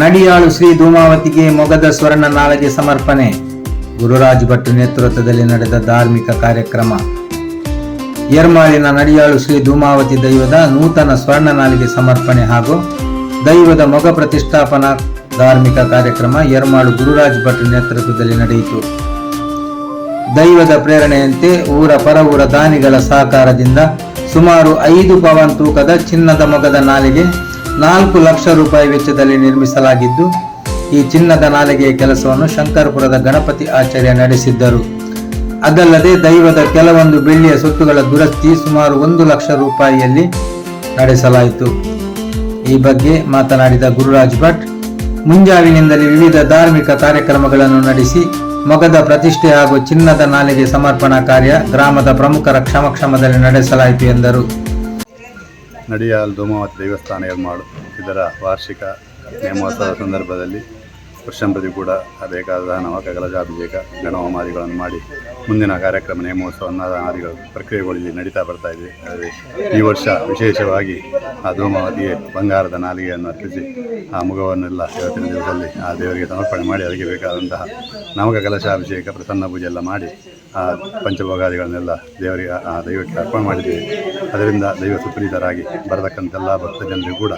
ನಡಿಯಾಳು ಶ್ರೀ ಧೂಮಾವತಿಗೆ ಮೊಗದ ಸ್ವರ್ಣ ನಾಳೆಗೆ ಸಮರ್ಪಣೆ. ಗುರುರಾಜ್ ಭಟ್ ನೇತೃತ್ವದಲ್ಲಿ ನಡೆದ ಧಾರ್ಮಿಕ ಕಾರ್ಯಕ್ರಮ. ಯರ್ಮಾಳಿನ ನಡಿಯಾಳು ಶ್ರೀ ಧೂಮಾವತಿ ದೈವದ ನೂತನ ಸ್ವರ್ಣ ನಾಲಿಗೆ ಸಮರ್ಪಣೆ ಹಾಗೂ ದೈವದ ಮೊಗ ಪ್ರತಿಷ್ಠಾಪನಾ ಧಾರ್ಮಿಕ ಕಾರ್ಯಕ್ರಮ ಯರ್ಮಾಳು ಗುರುರಾಜ್ ಭಟ್ ನೇತೃತ್ವದಲ್ಲಿ ನಡೆಯಿತು. ದೈವದ ಪ್ರೇರಣೆಯಂತೆ ಊರ ಪರವೂರ ದಾನಿಗಳ ಸಹಕಾರದಿಂದ ಸುಮಾರು 5 ಪವನ್ ತೂಕದ ಚಿನ್ನದ ಮೊಗದ ನಾಲಿಗೆ 4 ಲಕ್ಷ ರೂಪಾಯಿ ವೆಚ್ಚದಲ್ಲಿ ನಿರ್ಮಿಸಲಾಗಿದ್ದು, ಈ ಚಿನ್ನದ ನಾಲಿಗೆಯ ಕೆಲಸವನ್ನು ಶಂಕರಪುರದ ಗಣಪತಿ ಆಚಾರ್ಯ ನಡೆಸಿದ್ದರು. ಅದಲ್ಲದೆ ದೈವದ ಕೆಲವೊಂದು ಬೆಳ್ಳಿಯ ಸೊತ್ತುಗಳ ದುರಸ್ತಿ ಸುಮಾರು 1 ಲಕ್ಷ ರೂಪಾಯಿಯಲ್ಲಿ ನಡೆಸಲಾಯಿತು. ಈ ಬಗ್ಗೆ ಮಾತನಾಡಿದ ಗುರುರಾಜ್ ಭಟ್, ಮುಂಜಾವಿನಿಂದಲೇ ವಿವಿಧ ಧಾರ್ಮಿಕ ಕಾರ್ಯಕ್ರಮಗಳನ್ನು ನಡೆಸಿ ಮೊಗದ ಪ್ರತಿಷ್ಠೆ ಹಾಗೂ ಚಿನ್ನದ ನಾಲಿಗೆ ಸಮರ್ಪಣಾ ಕಾರ್ಯ ಗ್ರಾಮದ ಪ್ರಮುಖರ ಕ್ಷಮದಲ್ಲಿ ನಡೆಸಲಾಯಿತು ಎಂದರು. ನಡಿಯಾಳು ಧೂಮಾವತಿ ದೇವಸ್ಥಾನ ಯರ್ಮಾಳು ಇದರ ವಾರ್ಷಿಕ ನೇಮೋತ್ಸವದ ಸಂದರ್ಭದಲ್ಲಿ ವರ್ಷಂಪ್ರತಿ ಕೂಡ ಬೇಕಾದ ನವಕ ಕಲಶಾಭಿಷೇಕ ಗಣಹೋಮಾದಿಗಳನ್ನು ಮಾಡಿ ಮುಂದಿನ ಕಾರ್ಯಕ್ರಮ ನೇಮೋತ್ಸವ ಅನ್ನದಾನಾದಿಗಳು ಪ್ರಕ್ರಿಯೆಗಳು ಇಲ್ಲಿ ನಡೀತಾ ಬರ್ತಾ ಇದೆ. ಈ ವರ್ಷ ವಿಶೇಷವಾಗಿ ಆ ಧೂಮಾವತಿಗೆ ಬಂಗಾರದ ನಾಲಿಗೆಯನ್ನು ಅರ್ಪಿಸಿ ಆ ಮುಖವನ್ನೆಲ್ಲ ಇವತ್ತಿನ ದಿವಸದಲ್ಲಿ ಆ ದೇವರಿಗೆ ಸಮರ್ಪಣೆ ಮಾಡಿ ಅದಕ್ಕೆ ಬೇಕಾದಂತಹ ನವಕ ಕಲಶಾಭಿಷೇಕ ಪ್ರಸನ್ನ ಪೂಜೆ ಎಲ್ಲ ಮಾಡಿ ಆ ಪಂಚಭೋಗಾದಿಗಳನ್ನೆಲ್ಲ ದೇವರಿಗೆ ಆ ದೈವಕ್ಕೆ ಅರ್ಪಣೆ ಮಾಡಿದ್ದೇವೆ. ಅದರಿಂದ ದೈವ ಸುಪ್ರೀತರಾಗಿ ಬರತಕ್ಕಂತೆಲ್ಲ ಭಕ್ತ ಜನರಿಗೂ ಕೂಡ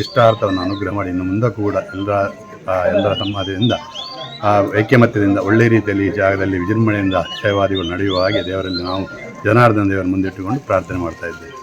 ಇಷ್ಟಾರ್ಥವನ್ನು ಅನುಗ್ರಹ ಮಾಡಿ ಇನ್ನು ಮುಂದಕ್ಕೂ ಕೂಡ ಎಲ್ಲರ ಸಮಾಧಿಯಿಂದ ಆ ಐಕ್ಯಮತ್ಯದಿಂದ ಒಳ್ಳೆಯ ರೀತಿಯಲ್ಲಿ ಈ ಜಾಗದಲ್ಲಿ ವಿಜೃಂಭಣೆಯಿಂದ ಸೇವಾದಿಗಳು ನಡೆಯುವ ಹಾಗೆ ದೇವರಲ್ಲಿ ನಾವು ಜನಾರ್ದನ ದೇವರ ಮುಂದಿಟ್ಟುಕೊಂಡು ಪ್ರಾರ್ಥನೆ ಮಾಡ್ತಾ ಇದ್ದೇವೆ.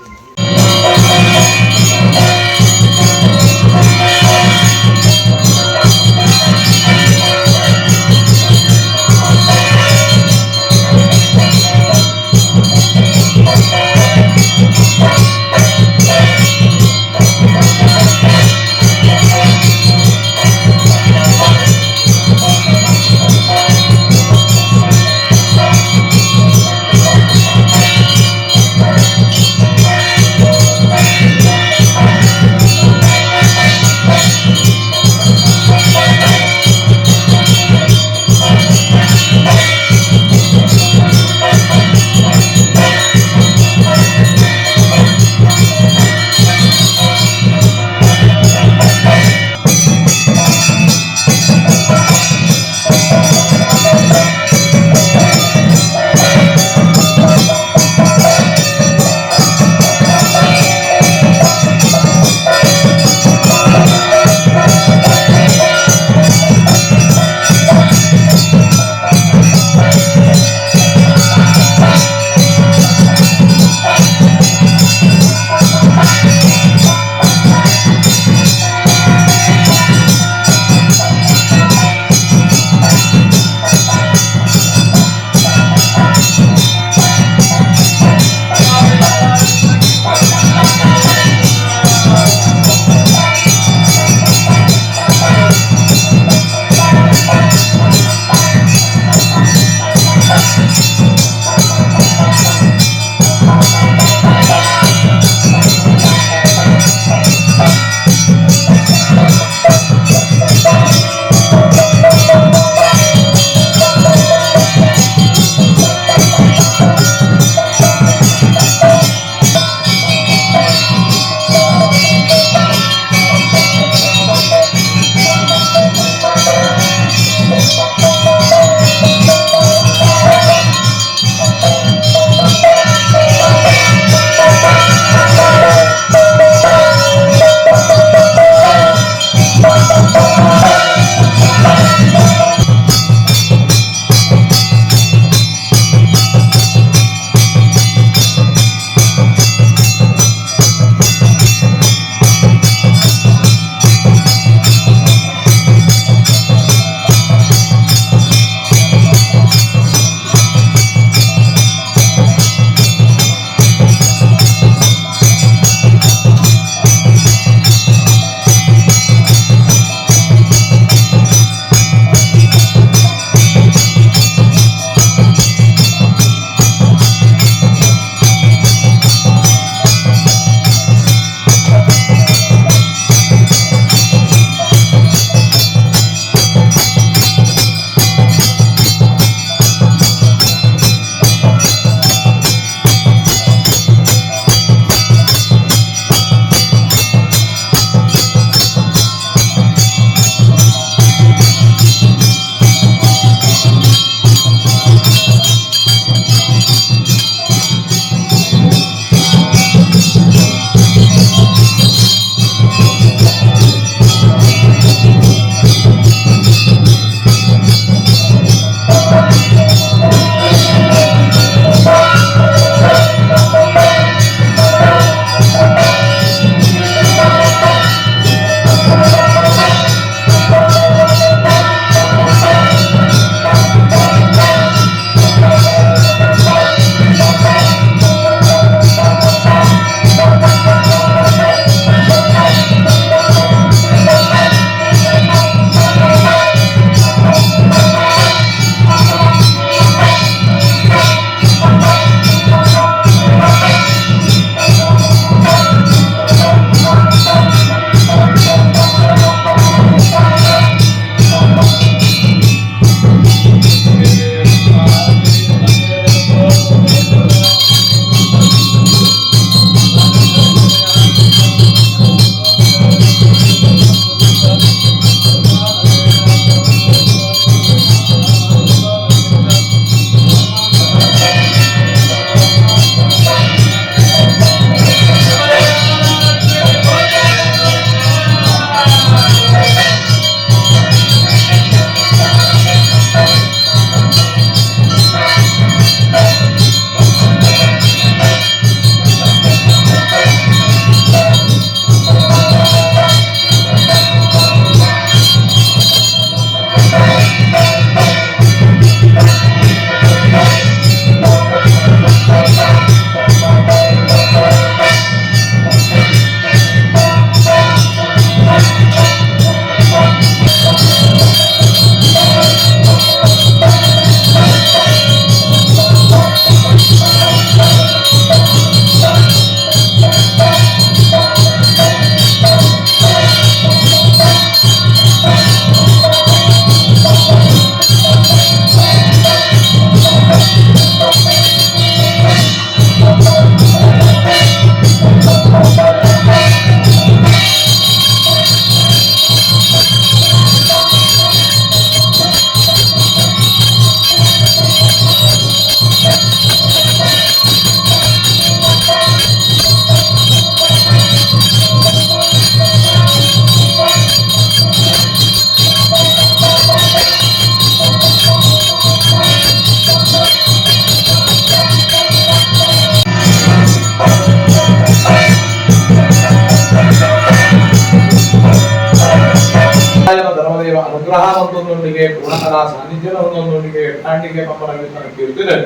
ಅನುಗ್ರಹ ಒಂದೊಂದೊಂದಿಗೆ ಪೂರ್ಣಕರ ಸಾನ್ನಿಧ್ಯದ ಒಂದೊಂದೊಂದಿಗೆ ಎಟ್ಟಾಂಡಿಗೆ ಪಂಪನ ಕೀರ್ತಿದೆ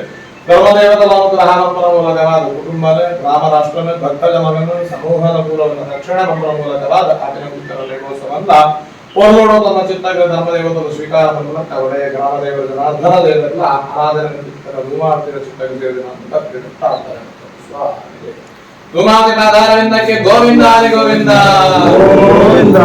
ಧರ್ಮದೇವದ ಅನುಗ್ರಹ ಪಂಪನ ಮೂಲಕವಾದ ಕುಟುಂಬದ ಗ್ರಾಮ ರಾಷ್ಟ್ರನ ಭಕ್ತದ ಮಗನು ಸಮೂಹದ ಮೂಲವನ್ನು ರಕ್ಷಣೆ ಪಂಪನ ಮೂಲಕವಾದ ಆತನ ಉತ್ತರ ಲೇಖೋತ್ಸವಲ್ಲ ಪೋರ್ಗೋಡು ತಮ್ಮ ಚಿತ್ತಗಳ ಧರ್ಮದೇವತರು ಸ್ವೀಕಾರ ಮೂಲಕ ಒಡೆಯ ಗ್ರಾಮ ದೇವರ ಜನಾರ್ದನ ದೇವರೆಲ್ಲ ಆರಾಧನೆ ಧೂಮಾವತಿಯ ಚಿತ್ತಗಳ ಧೂಮಾವತಿ ಆಧಾರವಿಂದಕ್ಕೆ ಗೋವಿಂದ ಹರಿ ಗೋವಿಂದ ಗೋವಿಂದ.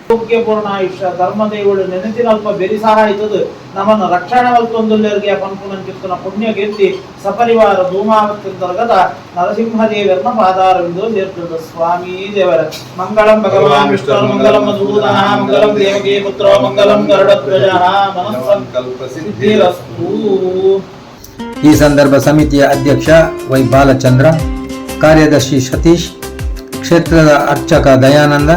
ಆರೋಗ್ಯಪೂರ್ಣ ಆಯುಷ್ಯ ಧರ್ಮದೇವುಳು ನೆನೆತಿನಲ್ಪ ಬೆರಿಸಾಯಿತದು ನಮ್ಮನ್ನು ರಕ್ಷಣೆ ಮಲ್ತೊಂದುಲ್ಲರಿಗೆ ಪಂಪುನಂಚಿತ್ತನ ಪುಣ್ಯ ಕೀರ್ತಿ ಸಪರಿವಾರ ಧೂಮಾವತ್ಯಂತರ್ಗತ ನರಸಿಂಹದೇವರನ್ನ ಪಾದಾರವಿಂದು ಸೇರ್ತದ ಸ್ವಾಮಿ ದೇವರ ಮಂಗಳಂ ಭಗವಾನ್ ವಿಷ್ಣು ಮಂಗಳಂ ಮಧುಸೂದನ ಮಂಗಳಂ ದೇವಕಿ ಪುತ್ರ ಮಂಗಳಂ ಗರುಡಧ್ವಜ ಮನಸ್ಸಂಕಲ್ಪಸಿದ್ಧಿರಸ್ತು. ಈ ಸಂದರ್ಭ ಸಮಿತಿಯ ಅಧ್ಯಕ್ಷ ವೈ ಬಾಲಚಂದ್ರ, ಕಾರ್ಯದರ್ಶಿ ಸತೀಶ್, ಕ್ಷೇತ್ರದ ಅರ್ಚಕ ದಯಾನಂದ,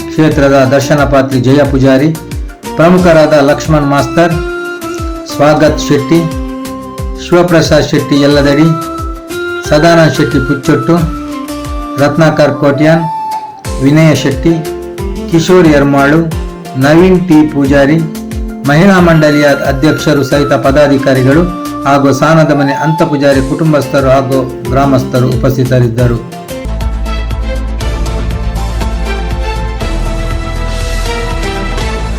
ಕ್ಷೇತ್ರದ ದರ್ಶನಪಾತ್ರಿ ಜಯ ಪೂಜಾರಿ, ಪ್ರಮುಖರಾದ ಲಕ್ಷ್ಮಣ್ ಮಾಸ್ತರ್, ಸ್ವಾಗತ್ ಶೆಟ್ಟಿ, ಶಿವಪ್ರಸಾದ್ ಶೆಟ್ಟಿ ಯಲ್ಲದಡಿ, ಸದಾನಂದ ಶೆಟ್ಟಿ ಪುಚ್ಚೊಟ್ಟು, ರತ್ನಾಕರ್ ಕೋಟ್ಯಾನ್, ವಿನಯ ಶೆಟ್ಟಿ, ಕಿಶೋರ್ ಯರ್ಮಾಳು, ನವೀನ್ ಟಿ ಪೂಜಾರಿ, ಮಹಿಳಾ ಮಂಡಳಿಯ ಅಧ್ಯಕ್ಷರು ಸಹಿತ ಪದಾಧಿಕಾರಿಗಳು ಹಾಗೂ ಸಾನದ ಮನೆ ಅಂತ ಪೂಜಾರಿ ಕುಟುಂಬಸ್ಥರು ಹಾಗೂ ಗ್ರಾಮಸ್ಥರು ಉಪಸ್ಥಿತರಿದ್ದರು.